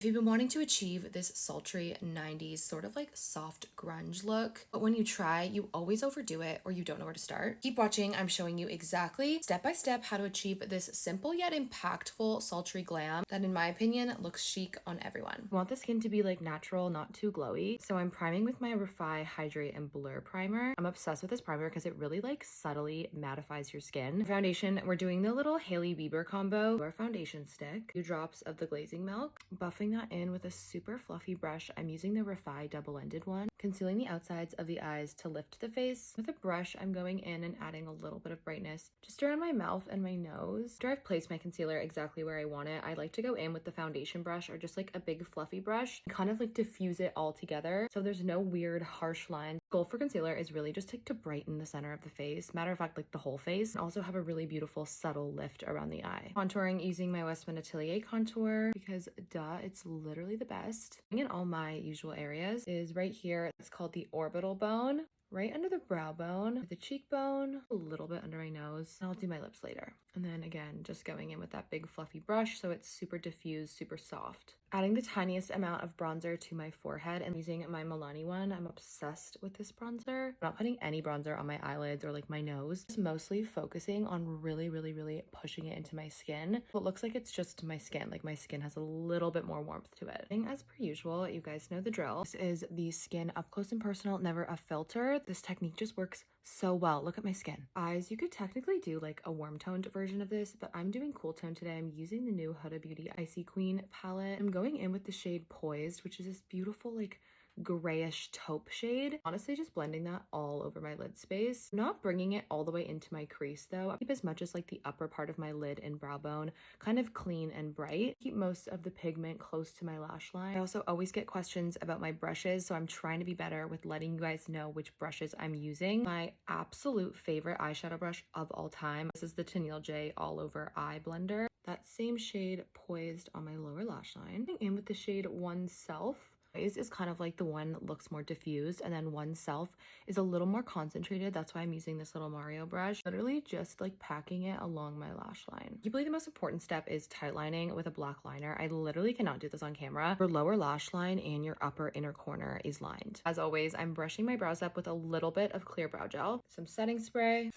If you've been wanting to achieve this sultry 90s sort of like soft grunge look, but when you try, you always overdo it or you don't know where to start, keep watching. I'm showing you exactly step by step how to achieve this simple yet impactful sultry glam that in my opinion looks chic on everyone. I want the skin to be like natural, not too glowy. So I'm priming with my Refi Hydrate and Blur primer. I'm obsessed with this primer because it really like subtly mattifies your skin. Foundation, we're doing the little Hailey Bieber combo. Our foundation stick, 2 drops of the glazing milk, buffing that in with a super fluffy brush. I'm using the Refi double-ended one, concealing the outsides of the eyes to lift the face. With a brush, I'm going in and adding a little bit of brightness just around my mouth and my nose. After I've placed my concealer exactly where I want it, I like to go in with the foundation brush or just like a big fluffy brush and kind of like diffuse it all together so there's no weird harsh lines. Goal for concealer is really just like to brighten the center of the face, matter of fact like the whole face, and also have a really beautiful subtle lift around the eye. Contouring using my Westman Atelier contour because duh, it's literally the best. In all my usual areas is right here. It's called the orbital bone, right under the brow bone, the cheekbone, a little bit under my nose. And I'll do my lips later. And then again, just going in with that big fluffy brush so it's super diffused, super soft. Adding the tiniest amount of bronzer to my forehead and using my Milani one. I'm obsessed with this bronzer. I'm not putting any bronzer on my eyelids or like my nose. Just mostly focusing on really pushing it into my skin. What looks like it's just my skin. Like my skin has a little bit more warmth to it. And as per usual, you guys know the drill. This is the Skin Up Close and Personal, never a filter. This technique just works so well. Look at my skin. Eyes, you could technically do like a warm toned version of this, but I'm doing cool tone today. I'm using the new Huda Beauty Icy Queen palette. I'm going in with the shade Poised, which is this beautiful like grayish taupe shade. Honestly, just blending that all over my lid space. I'm not bringing it all the way into my crease though. I keep as much as like the upper part of my lid and brow bone kind of clean and bright. Keep most of the pigment close to my lash line. I also always get questions about my brushes, so I'm trying to be better with letting you guys know which brushes I'm using. My absolute favorite eyeshadow brush of all time, this is the Tennille J All Over Eye Blender. That same shade Poised on my lower lash line. In with the shade Oneself. Is kind of like the one that looks more diffused, and then Oneself is a little more concentrated. That's why I'm using this little Mario brush, literally just like packing it along my lash line. Probably the most important step is tight lining with a black liner. I literally cannot do this on camera. Your lower lash line and your upper inner corner is lined. As always, I'm brushing my brows up with a little bit of clear brow gel, some setting spray.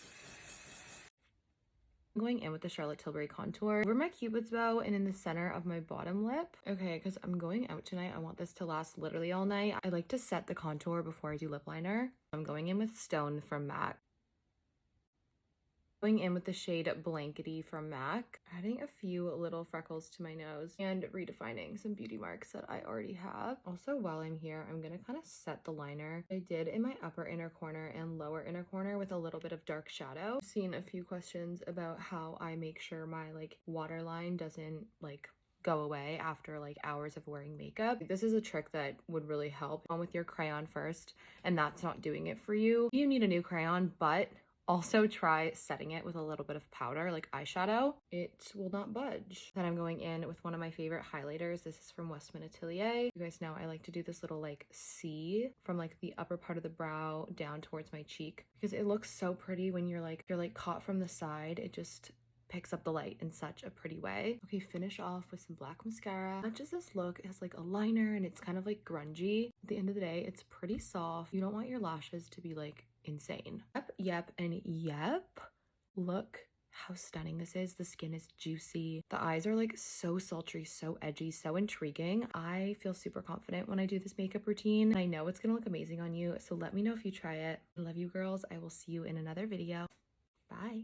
I'm going in with the Charlotte Tilbury contour over my cupid's bow and in the center of my bottom lip. Okay, because I'm going out tonight, I want this to last literally all night. I like to set the contour before I do lip liner. I'm going in with Stone from MAC. Going in with the shade Blankety from MAC, adding a few little freckles to my nose and redefining some beauty marks that I already have. Also, while I'm here, I'm gonna kind of set the liner I did in my upper inner corner and lower inner corner with a little bit of dark shadow. I've seen a few questions about how I make sure my like waterline doesn't like go away after like hours of wearing makeup. This is a trick that would really help. On with your crayon first, and that's not doing it for you. You need a new crayon, but also try setting it with a little bit of powder, like eyeshadow. It will not budge. Then I'm going in with one of my favorite highlighters. This is from Westman Atelier. You guys know I like to do this little like C from like the upper part of the brow down towards my cheek because it looks so pretty when you're like caught from the side. It just picks up the light in such a pretty way. Okay, finish off with some black mascara. Not just this look, it has like a liner and it's kind of like grungy. At the end of the day, it's pretty soft. You don't want your lashes to be like insane. Yep, and yep. Look how stunning this is. The skin is juicy. The eyes are like so sultry, so edgy, so intriguing. I feel super confident when I do this makeup routine. I know it's gonna look amazing on you, so let me know if you try it. I love you girls. I will see you in another video. Bye.